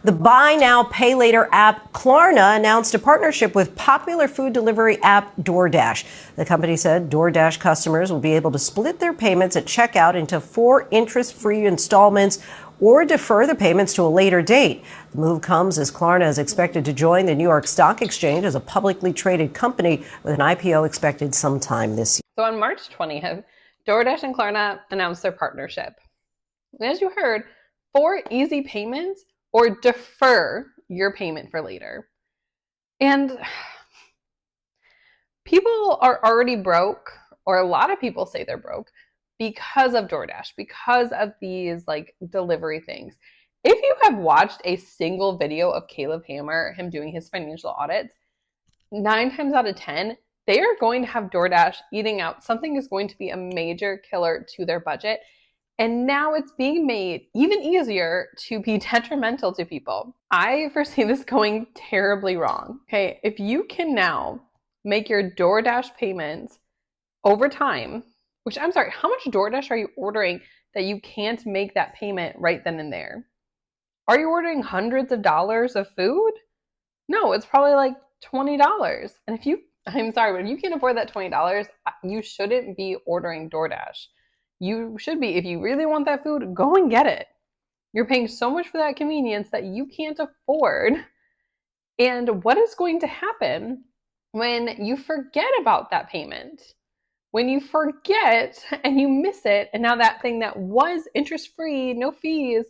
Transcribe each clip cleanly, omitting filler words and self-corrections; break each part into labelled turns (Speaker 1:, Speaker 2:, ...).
Speaker 1: The buy now, pay later app Klarna announced a partnership with popular food delivery app DoorDash. The company said DoorDash customers will be able to split their payments at checkout into 4 interest-free installments or defer the payments to a later date. The move comes as Klarna is expected to join the New York Stock Exchange as a publicly traded company with an IPO expected sometime this year.
Speaker 2: So on March 20th, DoorDash and Klarna announced their partnership. And as you heard, 4 easy payments or defer your payment for later. And people are already broke, or a lot of people say they're broke, because of DoorDash, because of these like delivery things. If you have watched a single video of Caleb Hammer, him doing his financial audits, 9 times out of 10, they are going to have DoorDash eating out. Something is going to be a major killer to their budget. And now it's being made even easier to be detrimental to people. I foresee this going terribly wrong. Okay, if you can now make your DoorDash payments over time, which I'm sorry, how much DoorDash are you ordering that you can't make that payment right then and there? Are you ordering hundreds of dollars of food? No, it's probably like $20. And I'm sorry, but if you can't afford that $20, you shouldn't be ordering DoorDash. You should be, if you really want that food, go and get it. You're paying so much for that convenience that you can't afford. And what is going to happen when you forget about that payment? When you forget and you miss it, and now that thing that was interest-free, no fees,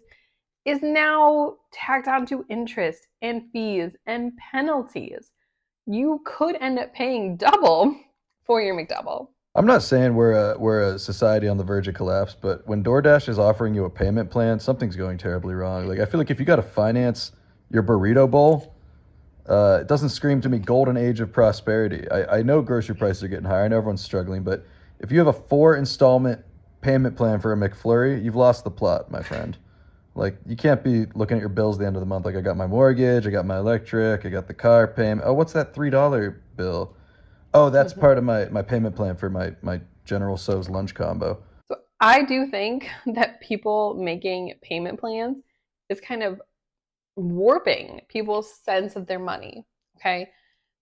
Speaker 2: is now tacked onto interest and fees and penalties. You could end up paying double for your McDouble.
Speaker 3: I'm not saying we're a society on the verge of collapse, but when DoorDash is offering you a payment plan, something's going terribly wrong. Like, I feel like if you got to finance your burrito bowl, it doesn't scream to me golden age of prosperity. I know grocery prices are getting higher. I know everyone's struggling, but if you have a 4 installment payment plan for a McFlurry, you've lost the plot, my friend. Like, you can't be looking at your bills at the end of the month. Like, I got my mortgage, I got my electric, I got the car payment. Oh, what's that $3 bill? Oh, that's part of my payment plan for my General Tso's lunch combo.
Speaker 2: So I do think that people making payment plans is kind of warping people's sense of their money, okay?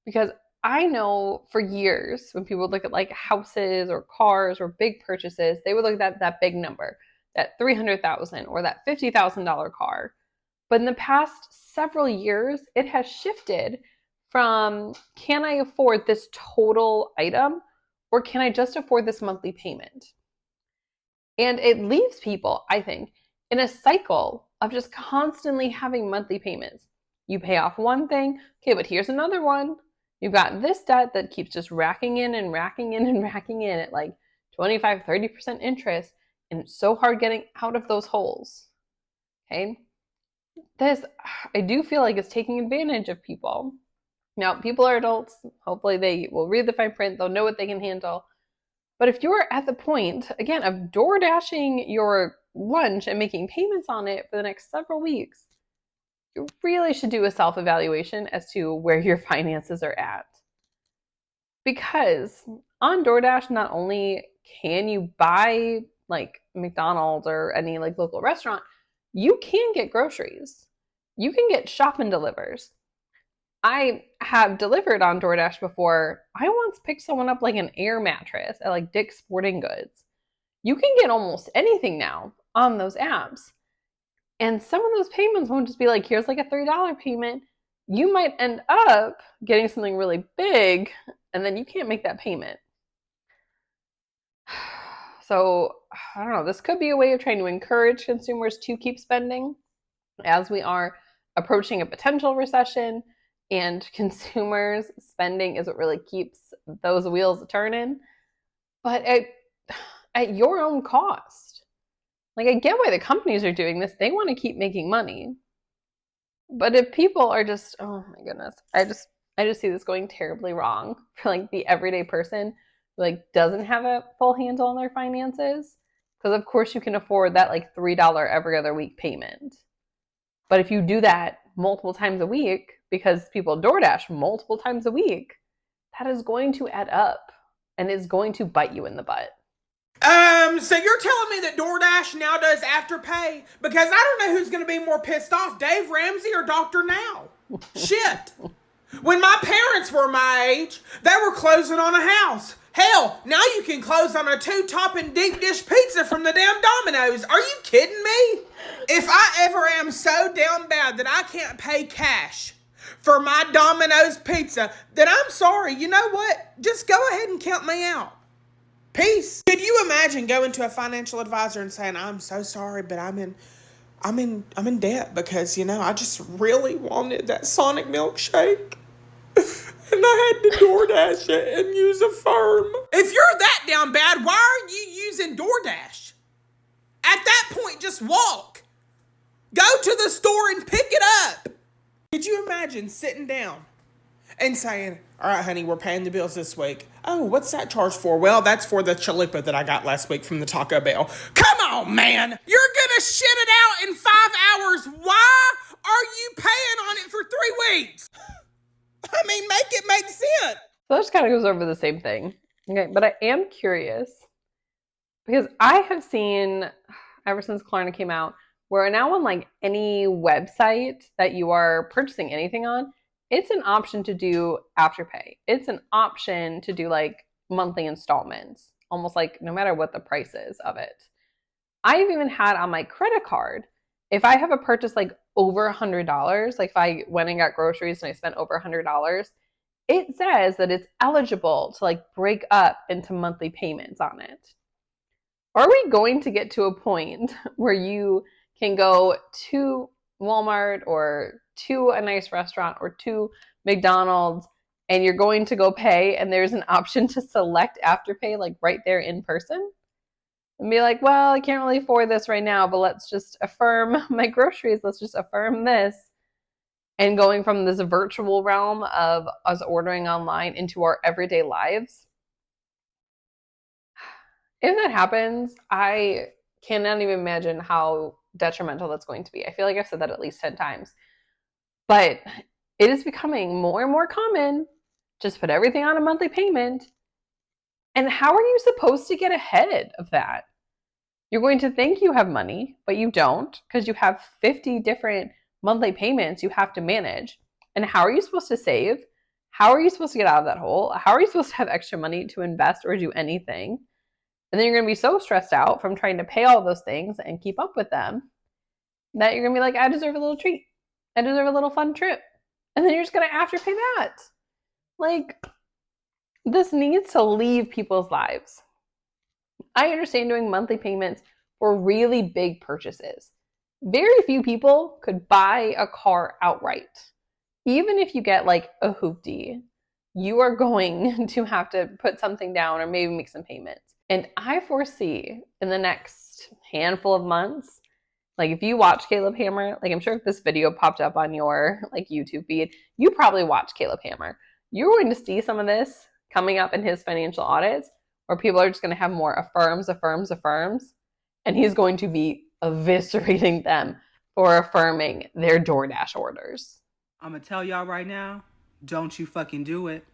Speaker 2: Because I know for years when people would look at like houses or cars or big purchases, they would look at that big number, that $300,000 or that $50,000 car. But in the past several years, it has shifted from, can I afford this total item, or can I just afford this monthly payment? And it leaves people, I think, in a cycle of just constantly having monthly payments. You pay off one thing, okay, but here's another one. You've got this debt that keeps just racking in and racking in and racking in at like 25, 30% interest, and it's so hard getting out of those holes. Okay? This, I do feel like, is taking advantage of people. Now, people are adults. Hopefully they will read the fine print. They'll know what they can handle. But if you're at the point, again, of door dashing your lunch and making payments on it for the next several weeks, you really should do a self-evaluation as to where your finances are at. Because on DoorDash, not only can you buy like McDonald's or any like local restaurant, you can get groceries. You can get shop and delivers. I have delivered on DoorDash before. I once picked someone up like an air mattress at like Dick's Sporting Goods. You can get almost anything now on those apps. And some of those payments won't just be like, here's like a $3 payment. You might end up getting something really big, and then you can't make that payment. So, I don't know, this could be a way of trying to encourage consumers to keep spending as we are approaching a potential recession, and consumers spending is what really keeps those wheels turning. But at your own cost. Like, I get why the companies are doing this. They want to keep making money. But if people are just, oh my goodness, I just see this going terribly wrong for like the everyday person who like doesn't have a full handle on their finances. Because of course you can afford that like $3 every other week payment. But if you do that multiple times a week, because people DoorDash multiple times a week, that is going to add up and is going to bite you in the butt.
Speaker 4: So you're telling me that DoorDash now does Afterpay? Because I don't know who's going to be more pissed off, Dave Ramsey or Dr. Now. Shit. When my parents were my age, they were closing on a house. Hell, now you can close on a 2-topping deep dish pizza from the damn Domino's. Are you kidding me? If I ever am so damn bad that I can't pay cash for my Domino's pizza, then I'm sorry. You know what? Just go ahead and count me out. Peace. Could you imagine going to a financial advisor and saying, "I'm so sorry, but I'm in debt because, I just really wanted that Sonic milkshake. And I had to DoorDash it and use Affirm." If you're that down bad, why are you using DoorDash? At that point, just walk. Go to the store and pick it up. Could you imagine sitting down and saying, "All right, honey, we're paying the bills this week. Oh, what's that charge for?" "Well, that's for the chalupa that I got last week from the Taco Bell." Come on, man. You're gonna shit it out in 5 hours. Why are you paying on it for 3 weeks? I mean, make it make sense.
Speaker 2: So that just kind of goes over the same thing. Okay, but I am curious because I have seen ever since Klarna came out, where now on like any website that you are purchasing anything on, it's an option to do Afterpay. It's an option to do like monthly installments, almost like no matter what the price is of it. I've even had on my credit card, if I have a purchase like over $100, like if I went and got groceries and I spent over $100, it says that it's eligible to like break up into monthly payments on it. Are we going to get to a point where you can go to Walmart or to a nice restaurant or to McDonald's and you're going to go pay and there's an option to select Afterpay like right there in person? And be like, well, I can't really afford this right now, but let's just affirm my groceries. Let's just affirm this. And going from this virtual realm of us ordering online into our everyday lives. If that happens, I cannot even imagine how detrimental that's going to be. I feel like I've said that at least 10 times. But it is becoming more and more common. Just put everything on a monthly payment. And how are you supposed to get ahead of that? You're going to think you have money, but you don't because you have 50 different monthly payments you have to manage. And how are you supposed to save? How are you supposed to get out of that hole? How are you supposed to have extra money to invest or do anything? And then you're going to be so stressed out from trying to pay all those things and keep up with them that you're going to be like, I deserve a little treat. I deserve a little fun trip. And then you're just going to Afterpay that. Like, this needs to leave people's lives. I understand doing monthly payments for really big purchases. Very few people could buy a car outright. Even if you get like a hoopty, you are going to have to put something down or maybe make some payments. And I foresee in the next handful of months, like if you watch Caleb Hammer, like I'm sure if this video popped up on your like YouTube feed, you probably watch Caleb Hammer. You're going to see some of this coming up in his financial audits where people are just going to have more affirms, and he's going to be eviscerating them for affirming their DoorDash orders.
Speaker 5: I'm going to tell y'all right now, don't you fucking do it.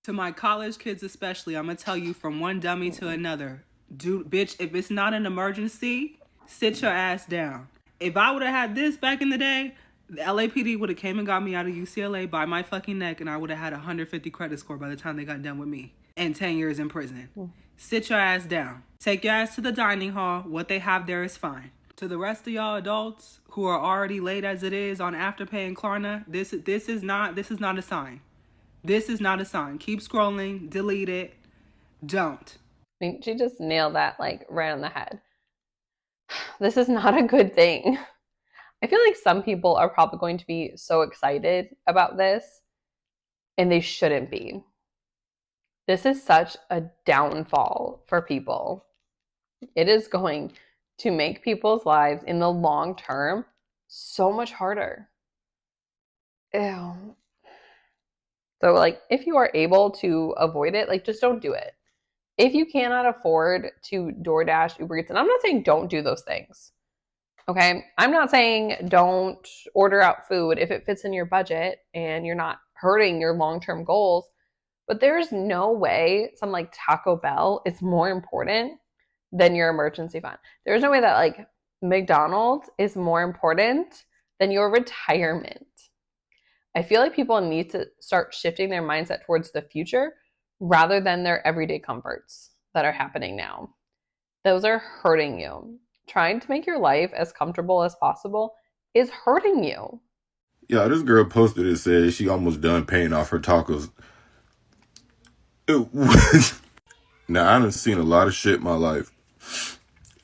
Speaker 5: To my college kids especially, I'm going to tell you from one dummy to another. Dude, bitch, if it's not an emergency, sit your ass down. If I would have had this back in the day, the LAPD would have came and got me out of UCLA by my fucking neck and I would have had a 150 credit score by the time they got done with me. And 10 years in prison. Sit your ass down. Take your ass to the dining hall. What they have there is fine. To the rest of y'all adults who are already late as it is on Afterpay and Klarna, this is not a sign. This is not a sign. Keep scrolling. Delete it. Don't.
Speaker 2: I mean, she just nailed that like right on the head. This is not a good thing. I feel like some people are probably going to be so excited about this, and they shouldn't be. This is such a downfall for people. It is going to make people's lives in the long term so much harder. Ew. So, like, if you are able to avoid it, like, just don't do it. If you cannot afford to DoorDash, Uber Eats, and I'm not saying don't do those things, okay? I'm not saying don't order out food if it fits in your budget and you're not hurting your long-term goals. But there's no way some like Taco Bell is more important than your emergency fund. There's no way that like McDonald's is more important than your retirement. I feel like people need to start shifting their mindset towards the future rather than their everyday comforts that are happening now. Those are hurting you. Trying to make your life as comfortable as possible is hurting you.
Speaker 6: Yeah, this girl posted and said she almost done paying off her tacos. Now, I done seen a lot of shit in my life.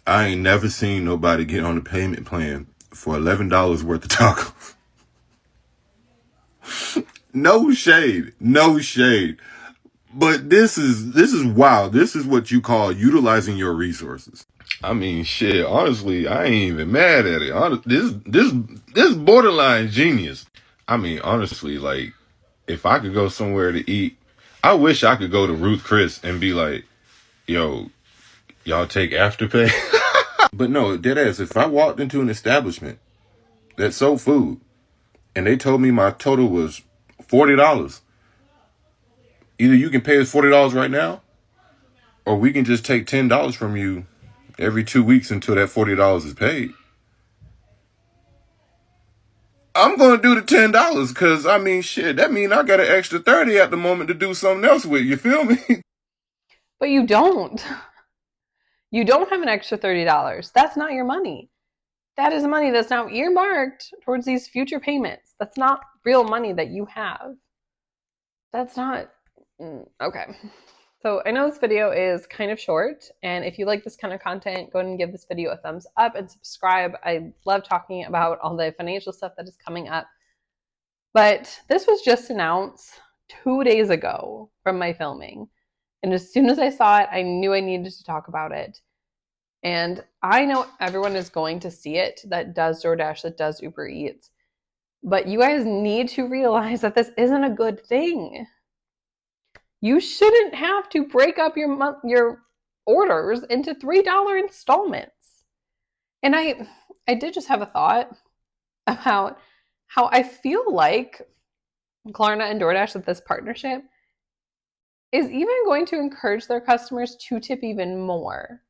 Speaker 6: I ain't never seen nobody get on a payment plan for $11 worth of tacos. No shade. No shade. But this is wild. This is what you call utilizing your resources. I mean, shit, honestly, I ain't even mad at it. This borderline genius. I mean, honestly, like, if I could go somewhere to eat, I wish I could go to Ruth Chris and be like, yo, y'all take Afterpay? But no, deadass, if I walked into an establishment that sold food and they told me my total was $40, either you can pay us $40 right now, or we can just take $10 from you every 2 weeks until that $40 is paid. I'm going to do the $10 because, I mean, shit, that mean I got an extra 30 at the moment to do something else with, you feel me?
Speaker 2: But you don't. You don't have an extra $30. That's not your money. That is money that's now earmarked towards these future payments. That's not real money that you have. That's not... Okay. So I know this video is kind of short, and if you like this kind of content, go ahead and give this video a thumbs up and subscribe. I love talking about all the financial stuff that is coming up. But this was just announced 2 days ago from my filming. And as soon as I saw it, I knew I needed to talk about it. And I know everyone is going to see it that does DoorDash, that does Uber Eats. But you guys need to realize that this isn't a good thing. You shouldn't have to break up your orders into $3 installments. And I did just have a thought about how I feel like Klarna and DoorDash with this partnership is even going to encourage their customers to tip even more.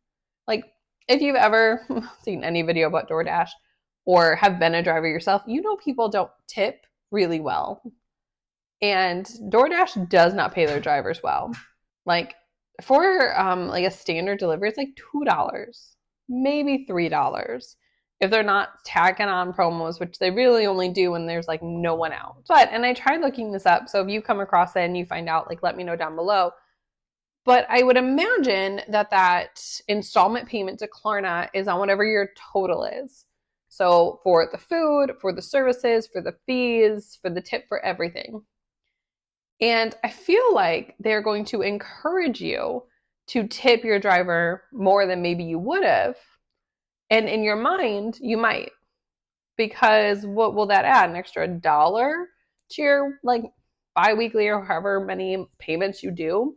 Speaker 2: Like, if you've ever seen any video about DoorDash or have been a driver yourself, you know people don't tip really well. And DoorDash does not pay their drivers well. Like, for like a standard delivery, it's like $2, maybe $3. If they're not tagging on promos, which they really only do when there's like no one out. And I tried looking this up, so if you come across it and you find out, like, let me know down below. But I would imagine that installment payment to Klarna is on whatever your total is. So for the food, for the services, for the fees, for the tip, for everything. And I feel like they're going to encourage you to tip your driver more than maybe you would have. And in your mind, you might. Because what will that add? An extra $1 to your like bi-weekly or however many payments you do?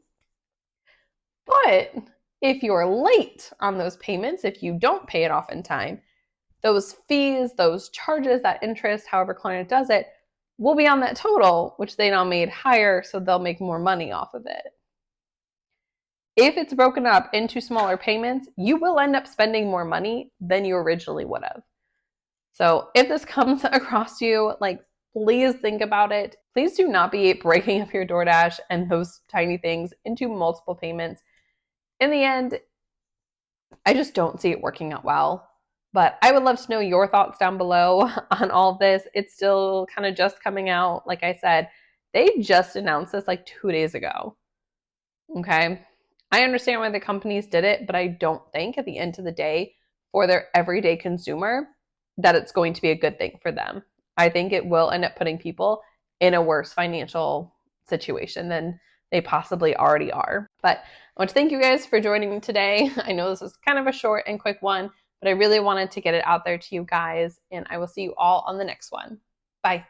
Speaker 2: But if you're late on those payments, if you don't pay it off in time, those fees, those charges, that interest, however Klarna does it, will be on that total, which they now made higher, so they'll make more money off of it. If it's broken up into smaller payments, you will end up spending more money than you originally would have. So if this comes across you, like, please think about it. Please do not be breaking up your DoorDash and those tiny things into multiple payments. In the end, I just don't see it working out well. But I would love to know your thoughts down below on all of this. It's still kind of just coming out. Like I said, they just announced this like 2 days ago. Okay? I understand why the companies did it, but I don't think at the end of the day, for their everyday consumer, that it's going to be a good thing for them. I think it will end up putting people in a worse financial situation than they possibly already are. But I want to thank you guys for joining me today. I know this was kind of a short and quick one, but I really wanted to get it out there to you guys, and I will see you all on the next one. Bye.